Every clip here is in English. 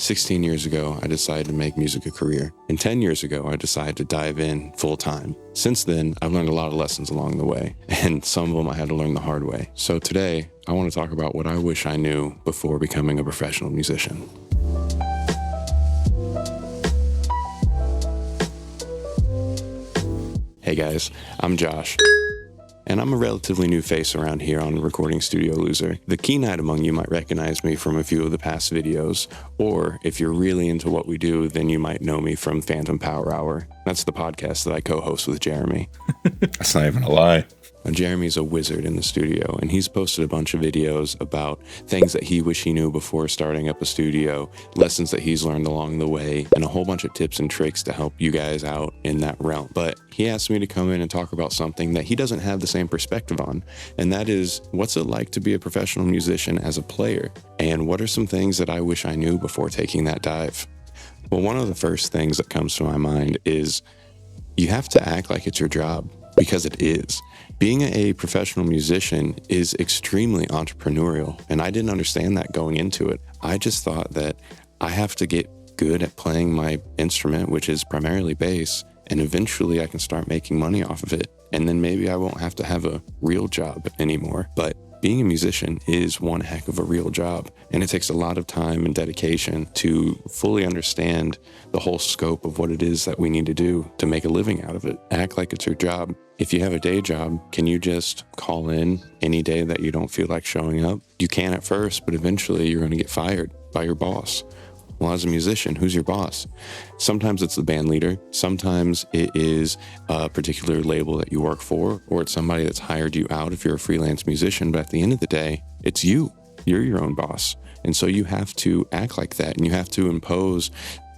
16 years ago, I decided to make music a career. And 10 years ago, I decided to dive in full time. Since then, I've learned a lot of lessons along the way, and some of them I had to learn the hard way. So today, I want to talk about what I wish I knew before becoming a professional musician. Hey guys, I'm Josh. And I'm a relatively new face around here on Recording Studio Loser. The keen-eyed among you might recognize me from a few of the past videos, or if you're really into what we do, then you might know me from Phantom Power Hour. That's the podcast that I co-host with Jeremy. That's not even a lie. Now, Jeremy's a wizard in the studio, and he's posted a bunch of videos about things that he wished he knew before starting up a studio, lessons that he's learned along the way, and a whole bunch of tips and tricks to help you guys out in that realm. But he asked me to come in and talk about something that he doesn't have the same perspective on, and that is, what's it like to be a professional musician as a player? And what are some things that I wish I knew before taking that dive? Well, one of the first things that comes to my mind is you have to act like it's your job, because it is. Being a professional musician is extremely entrepreneurial, and I didn't understand that going into it. I just thought that I have to get good at playing my instrument, which is primarily bass, and eventually I can start making money off of it, and then maybe I won't have to have a real job anymore. But being a musician is one heck of a real job, and it takes a lot of time and dedication to fully understand the whole scope of what it is that we need to do to make a living out of it. Act like it's your job. If you have a day job, can you just call in any day that you don't feel like showing up? You can at first, but eventually you're going to get fired by your boss. Well, as a musician, who's your boss? Sometimes it's the band leader. Sometimes it is a particular label that you work for, or it's somebody that's hired you out if you're a freelance musician. But at the end of the day, it's you. You're your own boss. And so you have to act like that, and you have to impose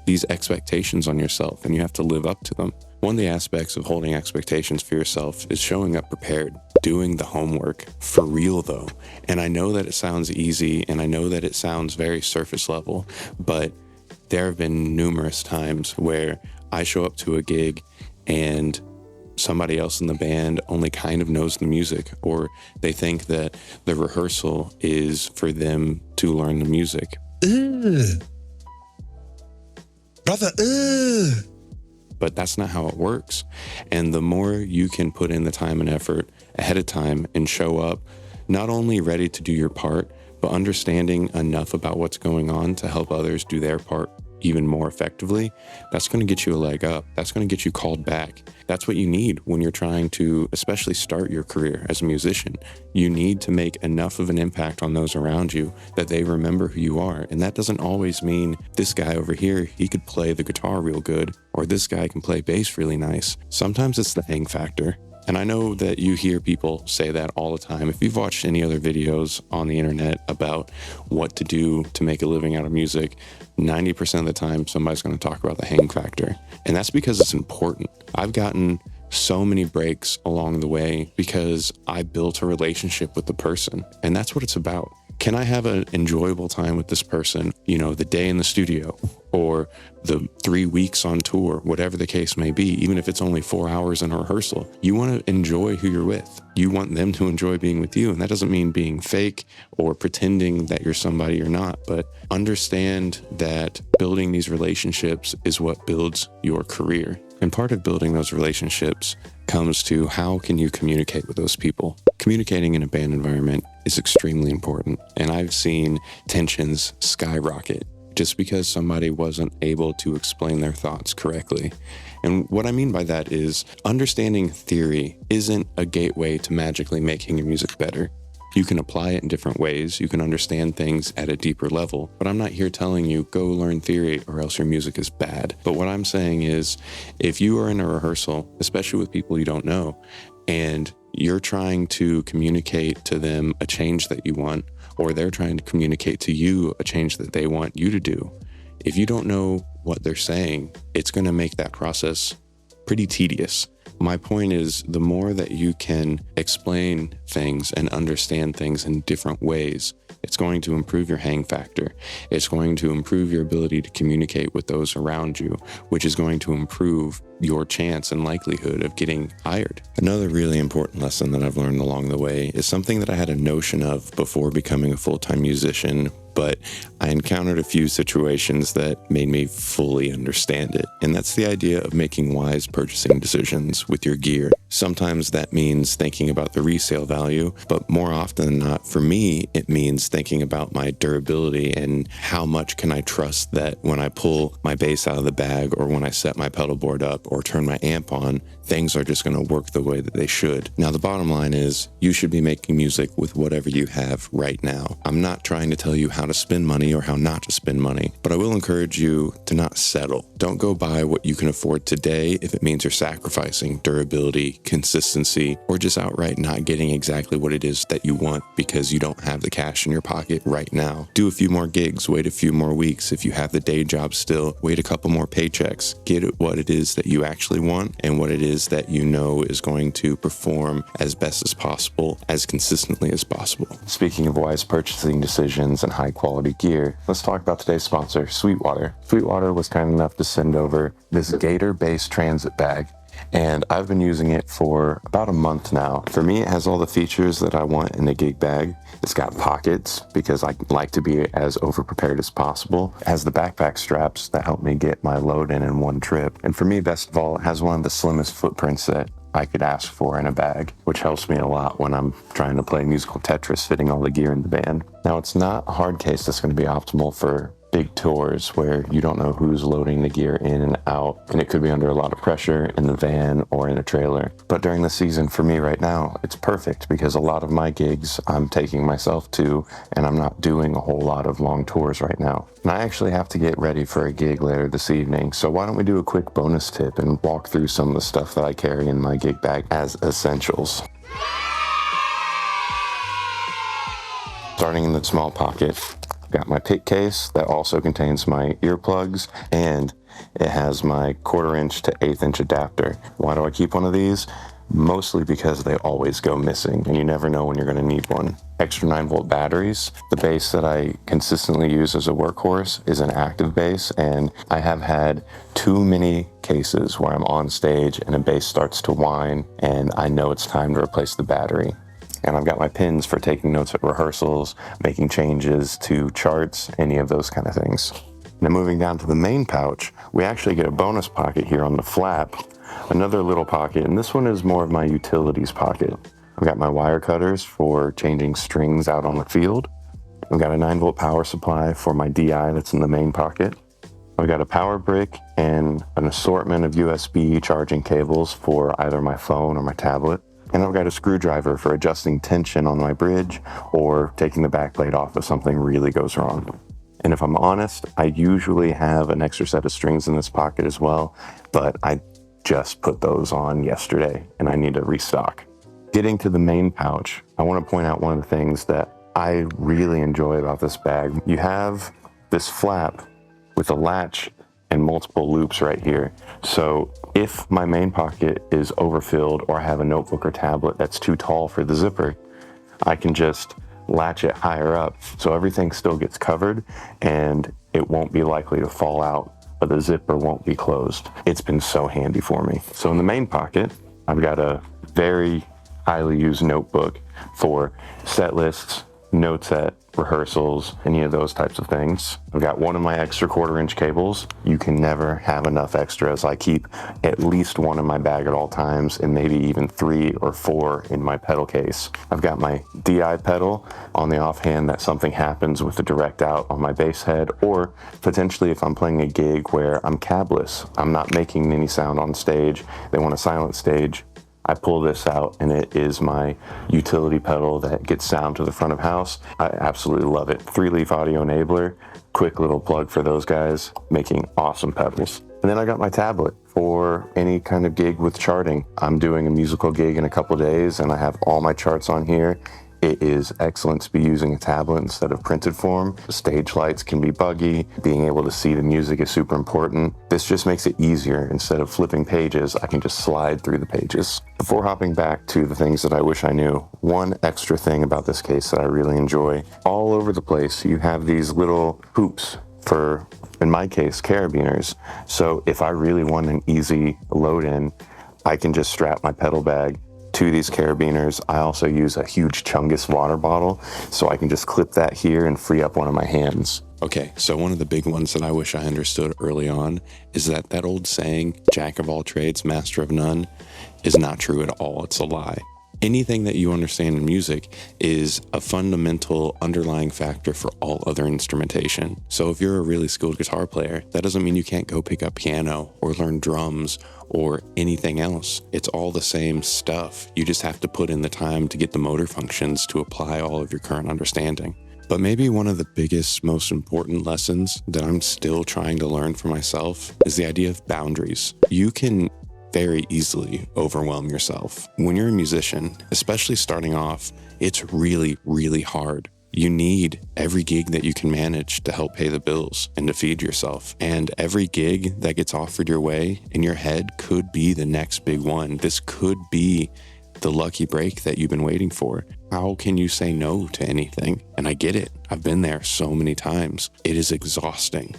these expectations on yourself, and you have to live up to them. One of the aspects of holding expectations for yourself is showing up prepared, doing the homework for real though. And I know that it sounds easy, and I know that it sounds very surface level, but there have been numerous times where I show up to a gig and somebody else in the band only kind of knows the music, or they think that the rehearsal is for them to learn the music. Brother, But that's not how it works. And the more you can put in the time and effort ahead of time and show up, not only ready to do your part, but understanding enough about what's going on to help others do their part even more effectively, that's going to get you a leg up. That's going to get you called back. That's what you need when you're trying to especially start your career as a musician. You need to make enough of an impact on those around you that they remember who you are. And that doesn't always mean this guy over here, he could play the guitar real good, or this guy can play bass really nice. Sometimes it's the hang factor. And I know that you hear people say that all the time. If you've watched any other videos on the internet about what to do to make a living out of music, 90% of the time, somebody's going to talk about the hang factor. And that's because it's important. I've gotten so many breaks along the way because I built a relationship with the person. And that's what it's about. Can I have an enjoyable time with this person, the day in the studio or the 3 weeks on tour, whatever the case may be, even if it's only 4 hours in a rehearsal? You want to enjoy who you're with. You want them to enjoy being with you. And that doesn't mean being fake or pretending that you're somebody you're not, but understand that building these relationships is what builds your career. And part of building those relationships comes to how can you communicate with those people. Communicating in a band environment is extremely important. And I've seen tensions skyrocket just because somebody wasn't able to explain their thoughts correctly. And what I mean by that is understanding theory isn't a gateway to magically making your music better. You can apply it in different ways. You can understand things at a deeper level, but I'm not here telling you go learn theory or else your music is bad. But what I'm saying is if you are in a rehearsal, especially with people you don't know, and you're trying to communicate to them a change that you want, or they're trying to communicate to you a change that they want you to do, if you don't know what they're saying, it's going to make that process pretty tedious. My point is, the more that you can explain things and understand things in different ways, it's going to improve your hang factor. It's going to improve your ability to communicate with those around you, which is going to improve your chance and likelihood of getting hired. Another really important lesson that I've learned along the way is something that I had a notion of before becoming a full-time musician, but I encountered a few situations that made me fully understand it. And that's the idea of making wise purchasing decisions with your gear. Sometimes that means thinking about the resale value, but more often than not, for me, it means thinking about my durability and how much can I trust that when I pull my bass out of the bag or when I set my pedal board up or turn my amp on, things are just going to work the way that they should. Now, the bottom line is you should be making music with whatever you have right now. I'm not trying to tell you how to spend money or how not to spend money, but I will encourage you to not settle. Don't go buy what you can afford today if it means you're sacrificing durability, consistency, or just outright not getting exactly what it is that you want because you don't have the cash in your pocket right now. Do a few more gigs, wait a few more weeks. If you have the day job still, wait a couple more paychecks. Get what it is that you actually want and what it is that you know is going to perform as best as possible, as consistently as possible. Speaking of wise purchasing decisions and high quality gear, let's talk about today's sponsor, Sweetwater. Sweetwater was kind enough to send over this Gator-based transit bag, and I've been using it for about a month now. For me, it has all the features that I want in a gig bag. It's got pockets because I like to be as over-prepared as possible. It has the backpack straps that help me get my load in one trip. And for me, best of all, it has one of the slimmest footprints that I could ask for in a bag, which helps me a lot when I'm trying to play musical Tetris, fitting all the gear in the band. Now, it's not a hard case that's going to be optimal for big tours where you don't know who's loading the gear in and out, and it could be under a lot of pressure in the van or in a trailer. But during the season, for me right now, it's perfect because a lot of my gigs I'm taking myself to, and I'm not doing a whole lot of long tours right now. And I actually have to get ready for a gig later this evening, so why don't we do a quick bonus tip and walk through some of the stuff that I carry in my gig bag as essentials. Starting in the small pocket, got my pick case that also contains my earplugs, and it has my 1/4 inch to 1/8 inch adapter. Why do I keep one of these? Mostly because they always go missing and you never know when you're going to need one. Extra 9-volt batteries. The bass that I consistently use as a workhorse is an active bass, and I have had too many cases where I'm on stage and a bass starts to whine and I know it's time to replace the battery. And I've got my pins for taking notes at rehearsals, making changes to charts, any of those kind of things. Now moving down to the main pouch, we actually get a bonus pocket here on the flap, another little pocket, and this one is more of my utilities pocket. I've got my wire cutters for changing strings out on the field. I've got a 9-volt power supply for my DI that's in the main pocket. I've got a power brick and an assortment of USB charging cables for either my phone or my tablet. And I've got a screwdriver for adjusting tension on my bridge or taking the backplate off if something really goes wrong. And if I'm honest, I usually have an extra set of strings in this pocket as well, but I just put those on yesterday and I need to restock. Getting to the main pouch, I want to point out one of the things that I really enjoy about this bag. You have this flap with a latch and multiple loops right here. So if my main pocket is overfilled or I have a notebook or tablet that's too tall for the zipper, I can just latch it higher up so everything still gets covered and it won't be likely to fall out, but the zipper won't be closed. It's been so handy for me. So in the main pocket, I've got a very highly used notebook for set lists, notes at rehearsals, any of those types of things. I've got one of my extra 1/4 inch cables. You can never have enough extras. I keep at least one in my bag at all times and maybe even 3 or 4 in my pedal case. I've got my DI pedal on the offhand that something happens with the direct out on my bass head, or potentially if I'm playing a gig where I'm cabless, I'm not making any sound on stage, they want a silent stage, I pull this out and it is my utility pedal that gets sound to the front of house. I absolutely love it. 3-leaf audio enabler, quick little plug for those guys, making awesome pedals. And then I got my tablet for any kind of gig with charting. I'm doing a musical gig in a couple days and I have all my charts on here. It is excellent to be using a tablet instead of printed form. The stage lights can be buggy. Being able to see the music is super important. This just makes it easier. Instead of flipping pages, I can just slide through the pages. Before hopping back to the things that I wish I knew, one extra thing about this case that I really enjoy, all over the place, you have these little hoops for, in my case, carabiners. So if I really want an easy load in, I can just strap my pedal bag to these carabiners, I also use a huge Chungus water bottle, so I can just clip that here and free up one of my hands. Okay, so one of the big ones that I wish I understood early on is that old saying, jack of all trades, master of none, is not true at all. It's a lie. Anything that you understand in music is a fundamental underlying factor for all other instrumentation. So if you're a really skilled guitar player, that doesn't mean you can't go pick up piano or learn drums or anything else. It's all the same stuff. You just have to put in the time to get the motor functions to apply all of your current understanding. But maybe one of the biggest, most important lessons that I'm still trying to learn for myself is the idea of boundaries. You can very easily overwhelm yourself. When you're a musician, especially starting off, it's really, really hard. You need every gig that you can manage to help pay the bills and to feed yourself. And every gig that gets offered your way in your head could be the next big one. This could be the lucky break that you've been waiting for. How can you say no to anything? And I get it. I've been there so many times. It is exhausting.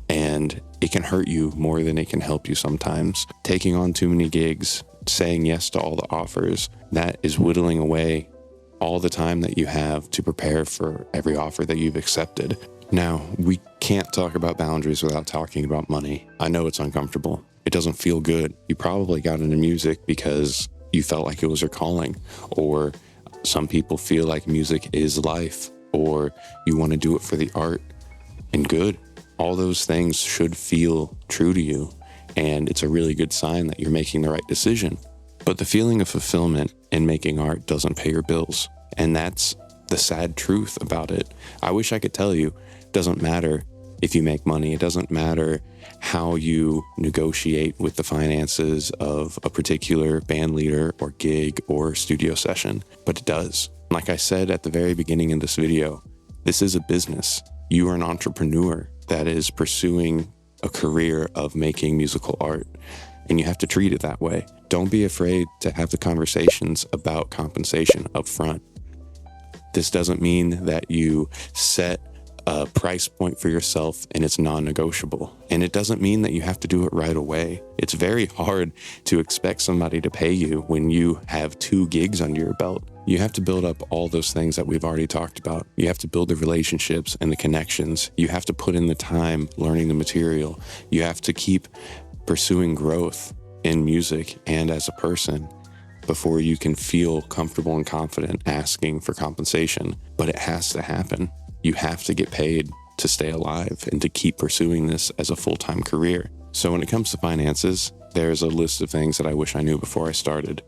And it can hurt you more than it can help you sometimes. Taking on too many gigs, saying yes to all the offers, that is whittling away all the time that you have to prepare for every offer that you've accepted. Now, we can't talk about boundaries without talking about money. I know it's uncomfortable. It doesn't feel good. You probably got into music because you felt like it was your calling, or some people feel like music is life, or you want to do it for the art, and good. All those things should feel true to you, and it's a really good sign that you're making the right decision. But the feeling of fulfillment in making art doesn't pay your bills, and that's the sad truth about it. I wish I could tell you, it doesn't matter if you make money. It doesn't matter how you negotiate with the finances of a particular band leader or gig or studio session, but it does. Like I said at the very beginning of this video, this is a business. You are an entrepreneur that is pursuing a career of making musical art, and you have to treat it that way. Don't be afraid to have the conversations about compensation up front. This doesn't mean that you set a price point for yourself and it's non-negotiable. And it doesn't mean that you have to do it right away. It's very hard to expect somebody to pay you when you have 2 gigs under your belt. You have to build up all those things that we've already talked about. You have to build the relationships and the connections. You have to put in the time learning the material. You have to keep pursuing growth in music and as a person before you can feel comfortable and confident asking for compensation. But it has to happen. You have to get paid to stay alive and to keep pursuing this as a full-time career. So when it comes to finances, there's a list of things that I wish I knew before I started.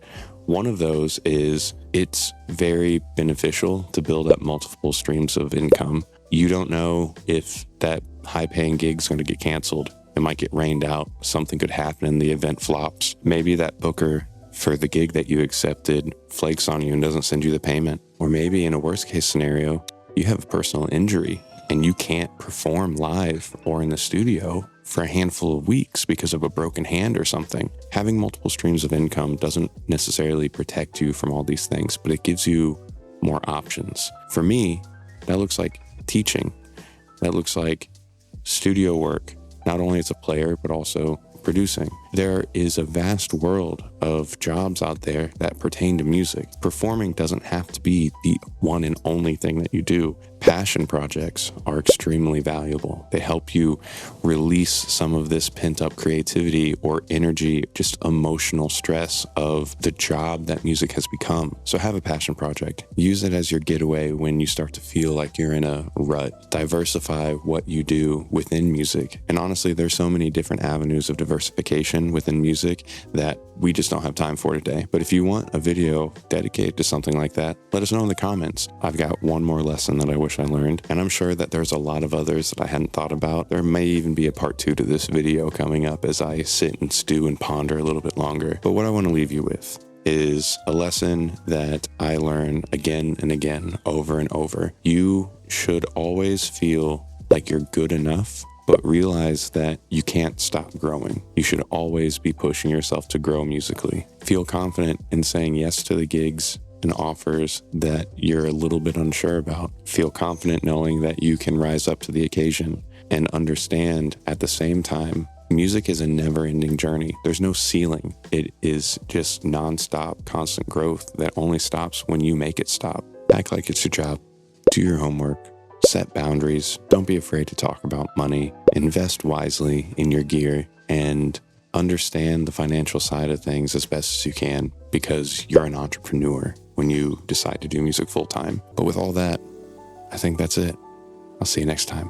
One of those is it's very beneficial to build up multiple streams of income. You don't know if that high-paying gig's going to get canceled. It might get rained out. Something could happen and the event flops. Maybe that booker for the gig that you accepted flakes on you and doesn't send you the payment. Or maybe in a worst-case scenario, you have a personal injury and you can't perform live or in the studio for a handful of weeks because of a broken hand or something. Having multiple streams of income doesn't necessarily protect you from all these things, but it gives you more options. For me, that looks like teaching. That looks like studio work, not only as a player, but also producing. There is a vast world of jobs out there that pertain to music. Performing doesn't have to be the one and only thing that you do. Passion projects are extremely valuable. They help you release some of this pent-up creativity or energy, just emotional stress of the job that music has become. So have a passion project. Use it as your getaway when you start to feel like you're in a rut. Diversify what you do within music. And honestly, there's so many different avenues of diversification within music that we just don't have time for today. But if you want a video dedicated to something like that, let us know in the comments. I've got one more lesson that I wish I learned, and I'm sure that there's a lot of others that I hadn't thought about. There may even be a part 2 to this video coming up as I sit and stew and ponder a little bit longer. But what I want to leave you with is a lesson that I learn again and again, over and over. You should always feel like you're good enough, but realize that you can't stop growing. You should always be pushing yourself to grow musically. Feel confident in saying yes to the gigs and offers that you're a little bit unsure about. Feel confident knowing that you can rise up to the occasion, and understand at the same time Music is a never-ending journey. There's no ceiling. It is just nonstop, constant growth that only stops when you make it stop. Act like it's your job. Do your homework. Set boundaries. Don't be afraid to talk about money. Invest wisely in your gear and understand the financial side of things as best as you can, because you're an entrepreneur when you decide to do music full time. But with all that, I think that's it. I'll see you next time.